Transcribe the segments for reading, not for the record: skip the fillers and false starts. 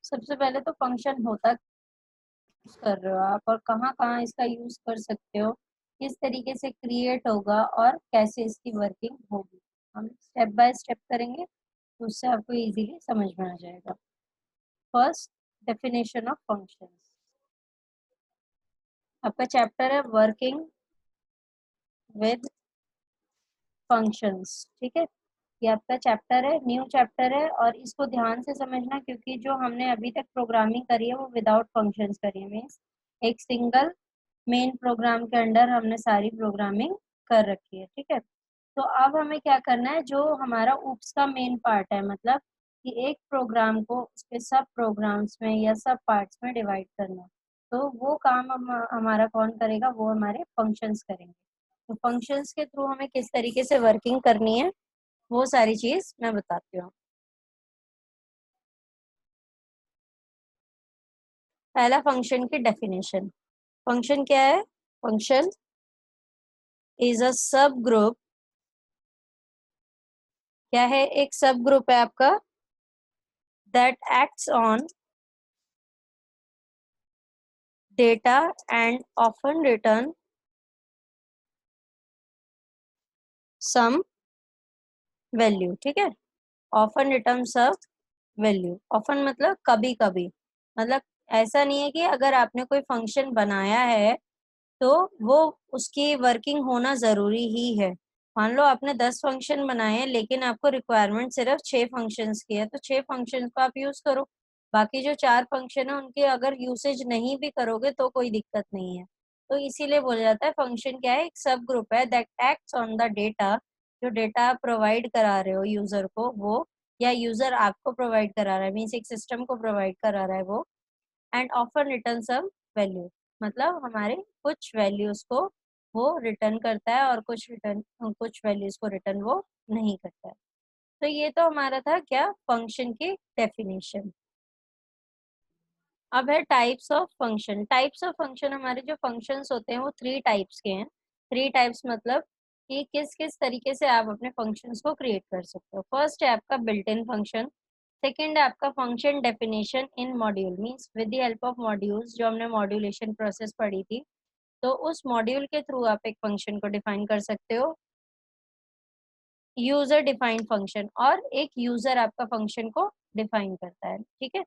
सबसे पहले तो फंक्शन होता यूज कर रहे हो आप और कहाँ कहाँ इसका यूज कर सकते हो, किस तरीके से क्रिएट होगा और कैसे इसकी वर्किंग होगी, हम स्टेप बाय स्टेप करेंगे तो उससे आपको इजीली समझ में आ जाएगा। First, definition of functions. आपका चैप्टर है वर्किंग विद फंक्शंस, ठीक है। ये आपका चैप्टर है, न्यू चैप्टर है और इसको ध्यान से समझना क्योंकि जो हमने अभी तक प्रोग्रामिंग करी है वो विदाउट फंक्शंस करी है, मीन्स एक सिंगल मेन प्रोग्राम के अंडर हमने सारी प्रोग्रामिंग कर रखी है, ठीक है। तो अब हमें क्या करना है, जो हमारा ऊप्स का मेन पार्ट है, मतलब कि एक प्रोग्राम को उसके सब प्रोग्राम्स में या सब पार्ट्स में डिवाइड करना, तो वो काम हमारा कौन करेगा, वो हमारे फंक्शंस करेंगे। तो फंक्शंस के थ्रू हमें किस तरीके से वर्किंग करनी है वो सारी चीज मैं बताती हूँ। पहला फंक्शन की डेफिनेशन। फंक्शन क्या है? फंक्शन इज अ सब ग्रुप। क्या है? एक सब ग्रुप है आपका that acts on data and often return some value, ठीक है। Often return some value. Often मतलब कभी कभी, मतलब ऐसा नहीं है कि अगर आपने कोई फंक्शन बनाया है तो वो उसकी वर्किंग होना जरूरी ही है। मान लो आपने 10 फंक्शन बनाए हैं लेकिन आपको रिक्वायरमेंट सिर्फ 6 फंक्शंस की है, तो 6 फंक्शंस को आप यूज करो। बाकी जो 4 फंक्शन है उनके अगर यूसेज नहीं भी करोगे तो कोई दिक्कत नहीं है। तो इसीलिए बोला जाता है फंक्शन क्या है, एक सब ग्रुप है that acts on the data. जो डेटा आप प्रोवाइड करा रहे हो यूजर को वो, या यूजर आपको प्रोवाइड करा रहा है, मीन्स एक सिस्टम को प्रोवाइड करा रहा है वो। And offer return some value, मतलब हमारे कुछ वैल्यूज को वो रिटर्न करता है और कुछ वैल्यूज को रिटर्न वो नहीं करता है। तो ये तो हमारा था क्या, फंक्शन की डेफिनेशन। अब है types of function. Types of function, हमारे जो फंक्शंस होते हैं वो 3 टाइप्स के हैं। 3 टाइप्स मतलब कि किस किस तरीके से आप अपने फंक्शंस को क्रिएट कर सकते हो। फर्स्ट है आपका बिल्ट इन फंक्शन। सेकेंड है आपका function definition in module, means with the help of modules, जो हमने मॉड्यूलेशन प्रोसेस पढ़ी थी, तो उस मॉड्यूल के थ्रू आप एक फंक्शन को डिफाइन कर सकते हो। यूजर डिफाइंड फंक्शन, और एक यूजर आपका फंक्शन को डिफाइन करता है, ठीक है।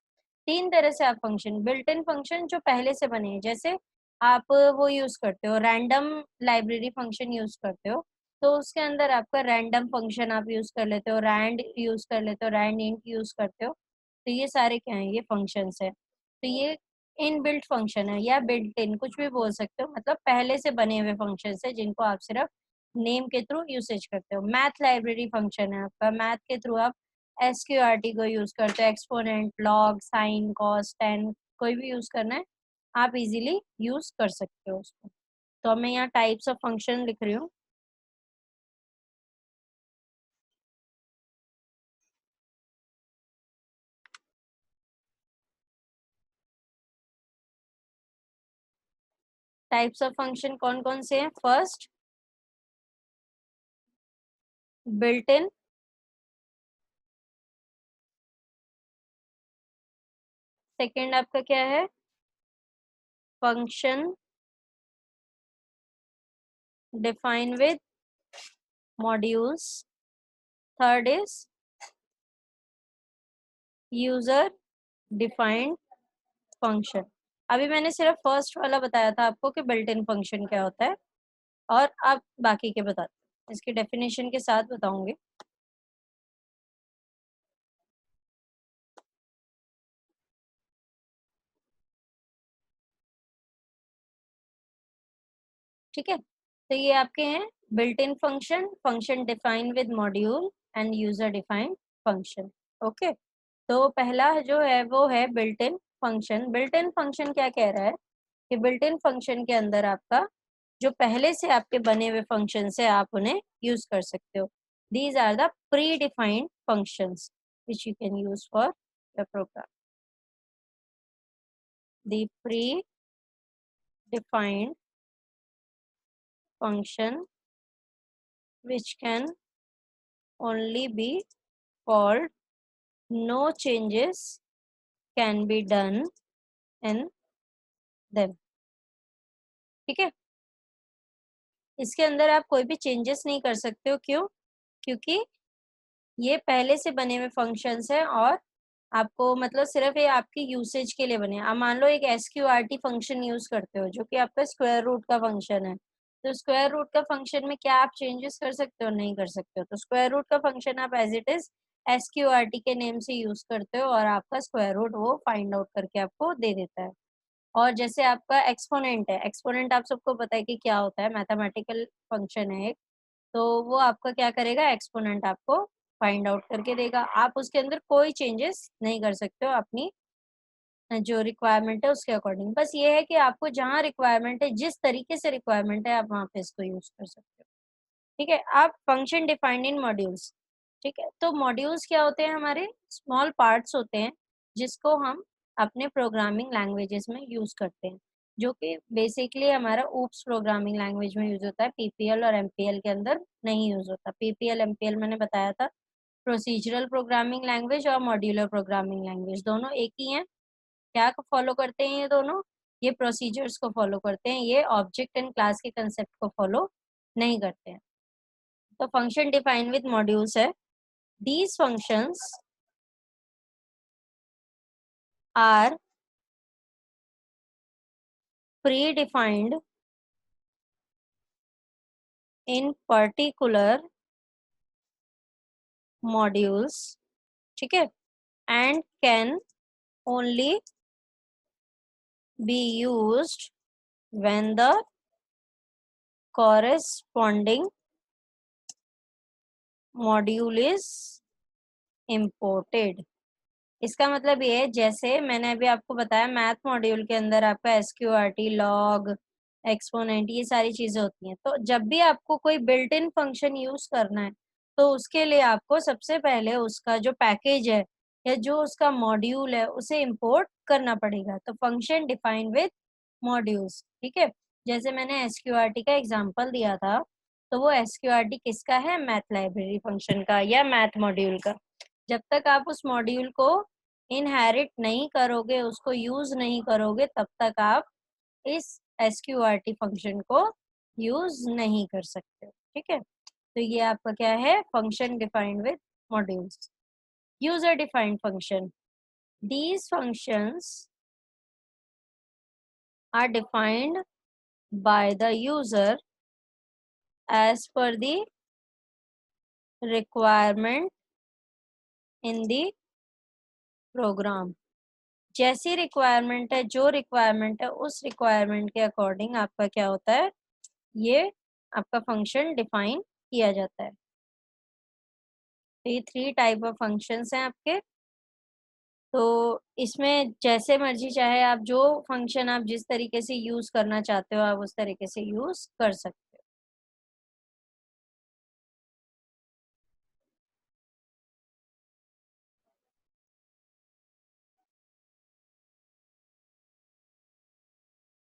3 तरह से आप फंक्शन, बिल्ट इन फंक्शन जो पहले से बने हैं, जैसे आप वो यूज करते हो रैंडम लाइब्रेरी फंक्शन यूज करते हो, तो उसके अंदर आपका रैंडम फंक्शन आप यूज कर लेते हो, रैंड यूज कर लेते हो, रैंड इंट यूज करते हो। तो ये सारे क्या है, ये फंक्शंस है। तो ये इन बिल्ट फंक्शन है या बिल्ट इन, कुछ भी बोल सकते हो, मतलब पहले से बने हुए फंक्शंस है जिनको आप सिर्फ नेम के थ्रू यूसेज करते हो। मैथ लाइब्रेरी फंक्शन है आपका, मैथ के थ्रू आप एसक्यूआरटी को यूज करते हो, exponent, log, sine, cos, tan, कोई भी यूज करना है आप इजीली यूज कर सकते हो उसको। तो मैं यहाँ टाइप्स ऑफ फंक्शन लिख रही हूँ। टाइप्स ऑफ फंक्शन कौन कौन से हैं? First, built in. सेकेंड आपका क्या है, function define with modules. Third is user defined function. अभी मैंने सिर्फ फर्स्ट वाला बताया था आपको कि बिल्ट इन फंक्शन क्या होता है, और अब बाकी के बताते हैं, इसकी डेफिनेशन के साथ बताऊंगी। ठीक है, तो ये आपके हैं built in function, function define with module and user defined function. Okay, तो पहला जो है वो है built in function. Built in function क्या कह रहा है कि बिल्ट इन फंक्शन के अंदर आपका जो पहले से आपके बने हुए फंक्शन है आप उन्हें यूज कर सकते हो। These are the predefined functions which you can use for your program. The pre-defined function which can only be called, no changes can be done in them. ठीक है, इसके अंदर आप कोई भी चेंजेस नहीं कर सकते हो। क्यों? क्योंकि ये पहले से बने हुए फंक्शंस हैं और आपको मतलब सिर्फ ये आपकी यूसेज के लिए बने हैं। अब मान लो एक एसक्यूआरटी फंक्शन यूज करते हो जो कि आपका स्क्वायर रूट का फंक्शन है, तो स्क्वायर रूट का फंक्शन में क्या आप चेंजेस कर सकते हो? नहीं कर सकते हो। तो स्क्वायर रूट का फंक्शन आप एज इट इज एसक्यूआरटी के नेम से यूज करते हो और आपका स्क्वायर रूट वो फाइंड आउट करके आपको दे देता है। और जैसे आपका एक्सपोनेंट है, एक्सपोनेंट आप सबको पता है कि क्या होता है, मैथमेटिकल फंक्शन है एक। तो वो आपका क्या करेगा, एक्सपोनेंट आपको फाइंड आउट करके देगा। आप उसके अंदर कोई चेंजेस नहीं कर सकते हो अपनी जो रिक्वायरमेंट है उसके अकॉर्डिंग। बस ये है कि आपको जहाँ रिक्वायरमेंट है, जिस तरीके से रिक्वायरमेंट है, आप वहाँ पे इसको यूज कर सकते हो। ठीक है, आप फंक्शन डिफाइंड इन मॉड्यूल्स। ठीक है, तो मॉड्यूल्स क्या होते हैं? हमारे स्मॉल पार्ट्स होते हैं जिसको हम अपने प्रोग्रामिंग लैंग्वेजेस में यूज करते हैं, जो कि बेसिकली हमारा ऊप्स प्रोग्रामिंग लैंग्वेज में यूज होता है, पीपीएल और एमपीएल के अंदर नहीं यूज होता। पीपीएल एमपीएल मैंने बताया था, प्रोसीजरल प्रोग्रामिंग लैंग्वेज और मॉड्यूलर प्रोग्रामिंग लैंग्वेज दोनों एक ही हैं। क्या फॉलो करते हैं ये दोनों? ये प्रोसीजर्स को फॉलो करते हैं, ये ऑब्जेक्ट एंड क्लास के कंसेप्ट को फॉलो नहीं करते हैं। तो फंक्शन डिफाइन विद मॉड्यूल्स है। These functions are predefined in particular modules, ठीक है, and can only be used when the corresponding module is imported। इसका मतलब ये है, जैसे मैंने अभी आपको बताया मैथ मॉड्यूल के अंदर आपका एसक्यूआरटी, लॉग, एक्सपोनेंट, ये सारी चीजें होती हैं। तो जब भी आपको कोई बिल्ट इन फंक्शन यूज करना है तो उसके लिए आपको सबसे पहले उसका जो पैकेज है या जो उसका मॉड्यूल है उसे इंपोर्ट करना पड़ेगा। तो फंक्शन डिफाइन विद मॉड्यूल्स। ठीक है, जैसे मैंने एसक्यूआरटी का एग्जांपल दिया था, तो वो एसक्यूआरटी किसका है? मैथ लाइब्रेरी फंक्शन का या मैथ मॉड्यूल का। जब तक आप उस मॉड्यूल को इनहेरिट नहीं करोगे, उसको यूज नहीं करोगे, तब तक आप इस एसक्यूआरटी फंक्शन को यूज नहीं कर सकते हो। ठीक है, तो ये आपका क्या है? Function defined with modules. User defined function, these functions are defined by the user as per the requirement in the program। जैसी रिक्वायरमेंट है, जो रिक्वायरमेंट है, उस रिक्वायरमेंट के अकॉर्डिंग आपका क्या होता है, ये आपका फंक्शन डिफाइन किया जाता है। तो ये 3 टाइप ऑफ फंक्शंस हैं आपके। तो इसमें जैसे मर्जी चाहे आप जो फंक्शन आप जिस तरीके से यूज करना चाहते हो, आप उस तरीके से यूज कर सकते हो।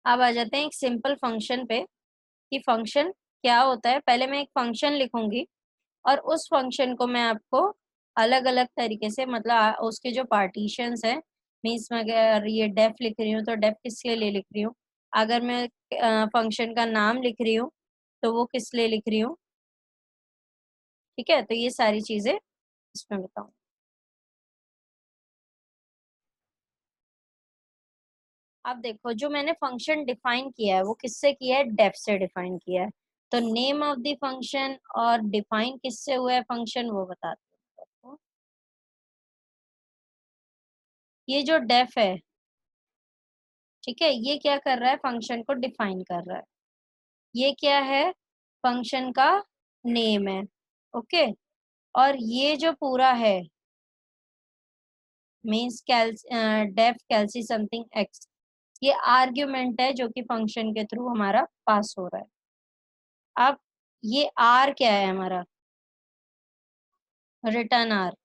अब आ जाते हैं एक सिंपल फंक्शन पे कि फंक्शन क्या होता है। पहले मैं एक फंक्शन लिखूंगी और उस फंक्शन को मैं आपको अलग अलग तरीके से मतलब उसके जो पार्टीशंस है, मीन्स मैं अगर ये डेफ लिख रही हूँ तो डेफ किसके लिए लिख रही हूँ, अगर मैं फंक्शन का नाम लिख रही हूँ तो वो किस लिए लिख रही हूँ। ठीक है, तो ये सारी चीजें इसमें बताऊँ। अब देखो, जो मैंने फंक्शन डिफाइन किया है वो किससे किया है? डेफ से डिफाइन किया है। तो नेम ऑफ द फंक्शन और डिफाइन किससे हुआ है फंक्शन, वो बताते हैं आपको। ये जो डेफ है, ठीक है, ये क्या कर रहा है? फंक्शन को डिफाइन कर रहा है। ये क्या है? फंक्शन का नेम है। ओके, और ये जो पूरा है मीन्स डेफ कैल्सी समथिंग एक्स, ये आर्ग्यूमेंट है जो कि फंक्शन के थ्रू हमारा पास हो रहा है। अब ये आर क्या है हमारा? Return r.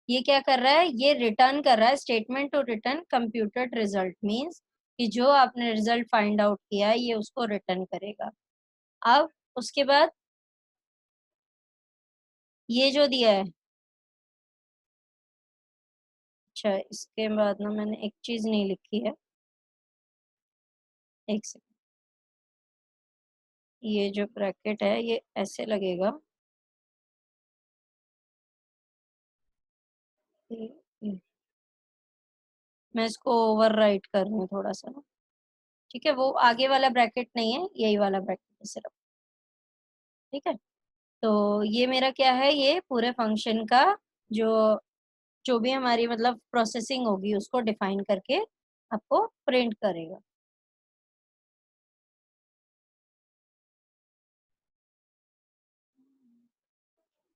ये क्या कर रहा है? ये रिटर्न कर रहा है statement to return computed result, means कि जो आपने रिजल्ट फाइंड आउट किया है ये उसको रिटर्न करेगा। अब उसके बाद ये जो दिया है, अच्छा, इसके बाद ना मैंने एक चीज नहीं लिखी है, एक सेकंड। ये जो ब्रैकेट है ये ऐसे लगेगा, ये- मैं इसको ओवरराइट कर रही हूँ थोड़ा सा ना। ठीक है, वो आगे वाला ब्रैकेट नहीं है, यही वाला ब्रैकेट है सिर्फ। ठीक है, तो ये मेरा क्या है, ये पूरे फंक्शन का जो जो भी हमारी मतलब प्रोसेसिंग होगी उसको डिफाइन करके आपको प्रिंट करेगा।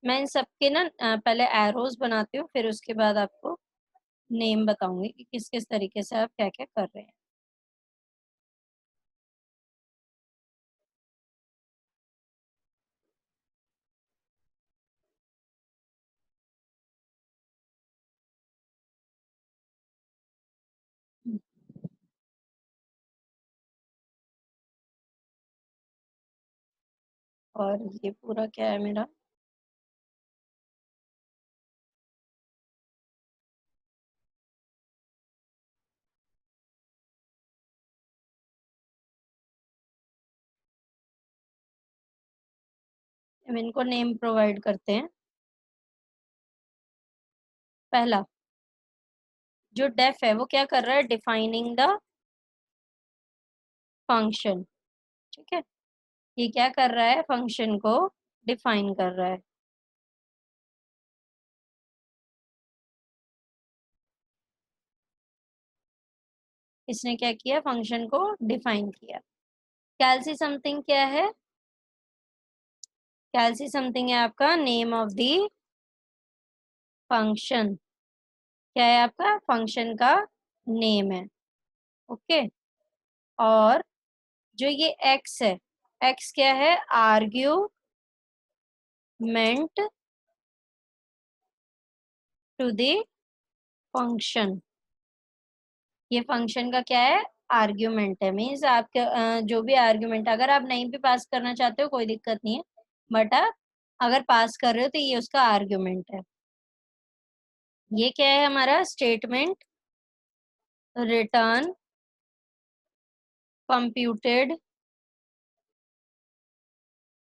मैं इन सबके ना पहले एरोज बनाती हूँ, फिर उसके बाद आपको नेम बताऊंगी कि किस किस तरीके से आप क्या क्या कर रहे हैं। और ये पूरा क्या है मेरा, हम इनको नेम प्रोवाइड करते हैं। पहला जो डेफ है वो क्या कर रहा है, डिफाइनिंग द फंक्शन। ठीक है, ये क्या कर रहा है, फंक्शन को डिफाइन कर रहा है। इसने क्या किया, फंक्शन को डिफाइन किया। कैलसी समथिंग क्या है, कैलसी समथिंग है आपका नेम ऑफ द फंक्शन। क्या है आपका, फंक्शन का नेम है। ओके, और जो ये एक्स है, एक्स क्या है, आर्ग्यूमेंट टू द फंक्शन। ये फंक्शन का क्या है, आर्ग्यूमेंट है। मीन्स आपके जो भी आर्ग्यूमेंट अगर आप नहीं भी पास करना चाहते हो कोई दिक्कत नहीं है, बट आप अगर पास कर रहे हो तो ये उसका आर्ग्यूमेंट है। ये क्या है हमारा स्टेटमेंट, रिटर्न कंप्यूटेड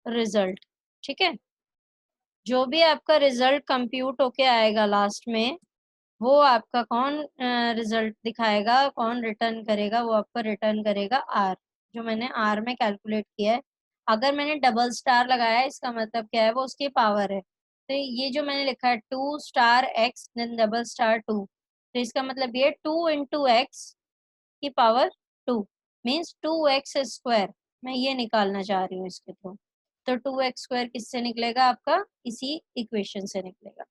रिजल्ट। ठीक है, जो भी आपका रिजल्ट कंप्यूट होके आएगा लास्ट में, वो आपका कौन रिजल्ट दिखाएगा, कौन रिटर्न करेगा, वो आपका रिटर्न करेगा आर, जो मैंने आर में कैलकुलेट किया है। अगर मैंने डबल स्टार लगाया है इसका मतलब क्या है, वो उसकी पावर है। तो ये जो मैंने लिखा है 2 star x then double star 2, तो इसका मतलब ये 2 × x की पावर 2 मीन्स 2x²। मैं ये निकालना चाह रही हूँ इसके थ्रू। तो 2x² किससे निकलेगा आपका, इसी इक्वेशन से निकलेगा।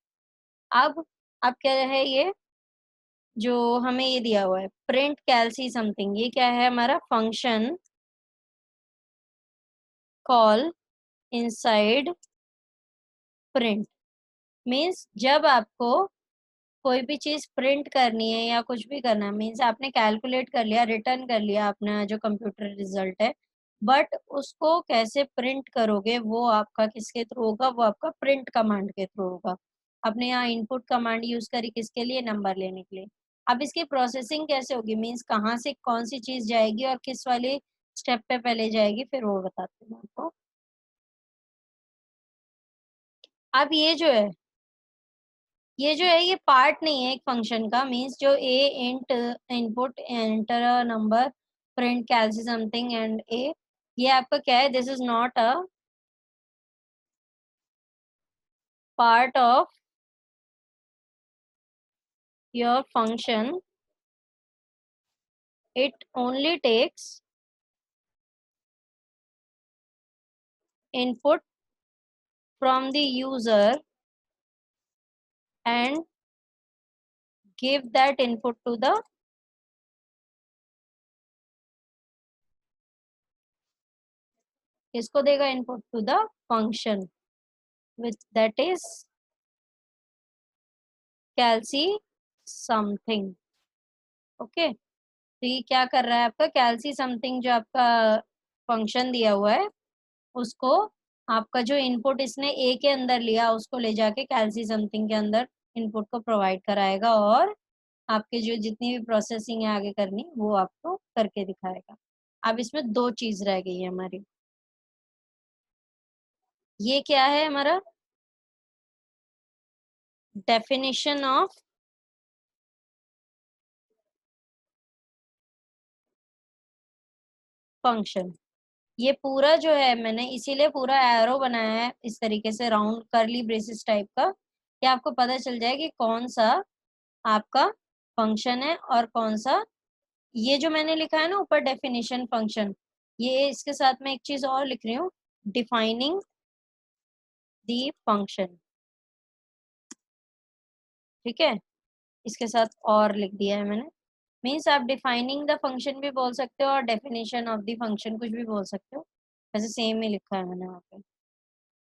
अब क्या है ये, जो हमें ये दिया हुआ है प्रिंट कैलसी समथिंग, ये क्या है हमारा function call inside print. Means जब आपको कोई भी चीज प्रिंट करनी है या कुछ भी करना है, मीन्स आपने कैलकुलेट कर लिया, रिटर्न कर लिया अपना जो कंप्यूटर रिजल्ट है, बट उसको कैसे प्रिंट करोगे वो आपका किसके थ्रू होगा, वो आपका प्रिंट कमांड के थ्रू होगा। आपने यहाँ इनपुट कमांड यूज करी किसके लिए, नंबर लेने के लिए। अब इसकी प्रोसेसिंग कैसे होगी, मीन्स कहाँ से कौन सी चीज जाएगी और किस वाली स्टेप पे पहले जाएगी, फिर वो बताती हूँ आपको। अब ये जो है ये पार्ट नहीं है एक फंक्शन का, मीन्स जो a int input enter a number print कैलसी समथिंग एंड ए, ये आपका क्या है, this is not a part of your function, it only takes input from the user and give that input to the, इसको देगा input to the function which that is कैलसी something. Okay, तो ये क्या कर रहा है आपका कैलसी समथिंग, जो आपका फंक्शन दिया हुआ है उसको, आपका जो इनपुट इसने ए के अंदर लिया उसको ले जाके कैलसी समथिंग के अंदर इनपुट को प्रोवाइड कराएगा, और आपके जो जितनी भी प्रोसेसिंग है आगे करनी वो आपको करके दिखाएगा। अब इसमें 2 चीज़ रह गई है हमारी। ये क्या है हमारा? Definition of function. ये पूरा जो है मैंने इसीलिए पूरा एरो बनाया है इस तरीके से राउंड कर्ली ब्रेसेस टाइप का, कि आपको पता चल जाए कि कौन सा आपका फंक्शन है और कौन सा। ये जो मैंने लिखा है ना ऊपर डेफिनेशन फंक्शन, ये इसके साथ मैं एक चीज और लिख रही हूँ, डिफाइनिंग दी फंक्शन। ठीक है, इसके साथ और लिख दिया है मैंने। मीन्स आप डिफाइनिंग द फंक्शन भी बोल सकते हो और डेफिनेशन ऑफ द फंक्शन कुछ भी बोल सकते हो, वैसे सेम ही लिखा है मैंने वहाँ पे।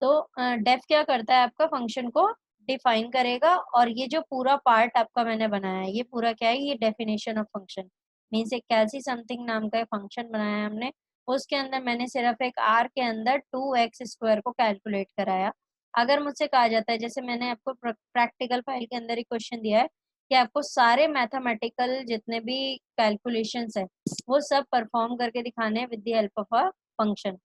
तो डेफ क्या करता है, आपका फंक्शन को डिफाइन करेगा, और ये जो पूरा पार्ट आपका मैंने बनाया है ये पूरा क्या है, ये डेफिनेशन ऑफ फंक्शन। मीन्स एक कैलसी समथिंग नाम का एक फंक्शन बनाया है हमने, उसके अंदर मैंने सिर्फ एक आर के अंदर 2x² को कैलकुलेट कराया। अगर मुझसे कहा जाता है, जैसे मैंने आपको प्रैक्टिकल फाइल के अंदर ही क्वेश्चन दिया है कि आपको सारे मैथमेटिकल जितने भी कैलकुलेशंस है वो सब परफॉर्म करके दिखाने हैं with the help of a function.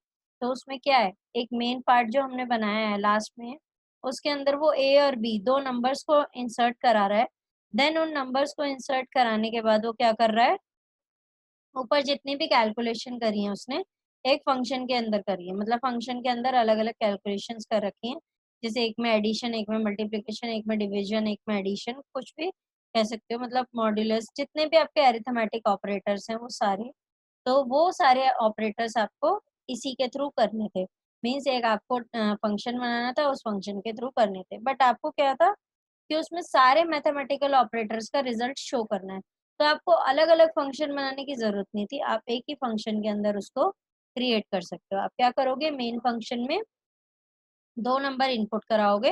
तो उसमें क्या है, एक मेन पार्ट जो हमने बनाया है लास्ट में, उसके अंदर वो ए और बी दो नंबर्स को इंसर्ट करा रहा है। देन उन नंबर्स को इंसर्ट कराने के बाद वो क्या कर रहा है, ऊपर जितनी भी कैलकुलेशन करी है उसने एक फंक्शन के अंदर करी है, मतलब फंक्शन के अंदर अलग अलग कैलकुलेशंस कर रखी हैं। जैसे एक में एडिशन, एक में मल्टीप्लिकेशन, एक में डिवीजन, एक में एडिशन, कुछ भी कह सकते हो, मतलब मॉड्यूलस, जितने भी आपके अरिथमेटिक ऑपरेटर्स हैं वो सारे। तो वो सारे ऑपरेटर्स आपको इसी के थ्रू करने थे। मीन्स एक आपको फंक्शन बनाना था, उस फंक्शन के थ्रू करने थे, बट आपको क्या था कि उसमें सारे मैथमेटिकल ऑपरेटर्स का रिजल्ट शो करना है। तो आपको अलग अलग फंक्शन बनाने की जरूरत नहीं थी, आप एक ही फंक्शन के अंदर उसको क्रिएट कर सकते हो। आप क्या करोगे, मेन फंक्शन में दो नंबर इनपुट कराओगे,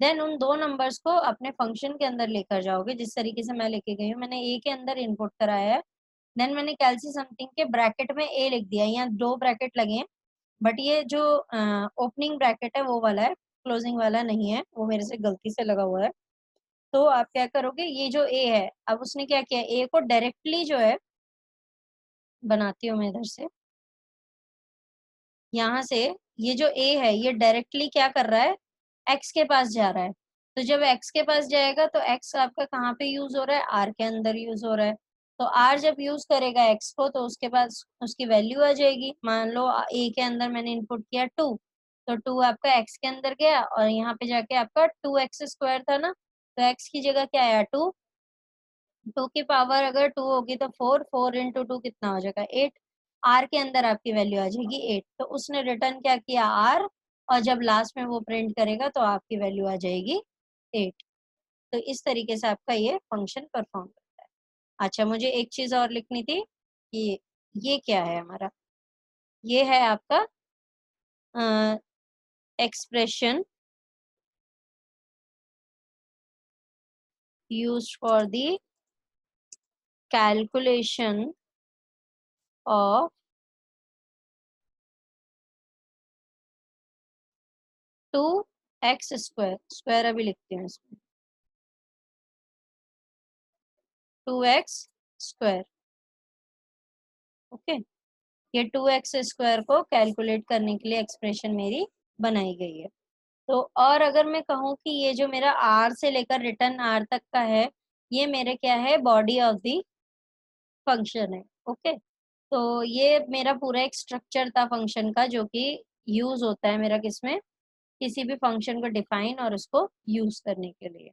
देन उन दो नंबर्स को अपने फंक्शन के अंदर लेकर जाओगे, जिस तरीके से मैं लेके गई हूँ। मैंने ए के अंदर इनपुट कराया है, देन मैंने कैलसी समथिंग के ब्रैकेट में ए लिख दिया। यहाँ दो ब्रैकेट लगे हैं, बट ये जो ओपनिंग ब्रैकेट है वो वाला है, क्लोजिंग वाला नहीं है, वो मेरे से गलती से लगा हुआ है। तो आप क्या करोगे, ये जो ए है, अब उसने क्या किया, ए को डायरेक्टली जो है, बनाती हूँ मैं इधर से, यहाँ से ये जो ए है ये डायरेक्टली क्या कर रहा है, एक्स के पास जा रहा है। तो जब एक्स के पास जाएगा तो एक्स आपका कहाँ पे यूज हो रहा है, आर के अंदर यूज हो रहा है। तो आर जब यूज करेगा एक्स को तो उसके पास उसकी वैल्यू आ जाएगी। मान लो ए के अंदर मैंने इनपुट किया 2, तो 2 आपका एक्स के अंदर गया और यहाँ पे जाके आपका 2x² था ना, तो एक्स की जगह क्या आया 2, 2 की पावर अगर 2 होगी तो 4, 4 इंटू 2 कितना हो जाएगा 8। आर के अंदर आपकी वैल्यू आ जाएगी 8, तो उसने रिटर्न क्या किया आर, और जब लास्ट में वो प्रिंट करेगा तो आपकी वैल्यू आ जाएगी 8। तो इस तरीके से आपका ये फंक्शन परफॉर्म करता है। अच्छा, मुझे एक चीज और लिखनी थी कि ये क्या है हमारा, ये है आपका expression used for the calculation of 2x², square अभी लिखते हैं इसमें, 2x²। ओके, ये 2x² को कैलकुलेट करने के लिए एक्सप्रेशन मेरी बनाई गई है। तो और अगर मैं कहूँ कि ये जो मेरा r से लेकर रिटर्न r तक का है, ये मेरे क्या है, बॉडी ऑफ द फंक्शन है। ओके, तो ये मेरा पूरा एक स्ट्रक्चर था फंक्शन का, जो कि यूज होता है मेरा किसमें, किसी भी फंक्शन को डिफाइन और उसको यूज करने के लिए।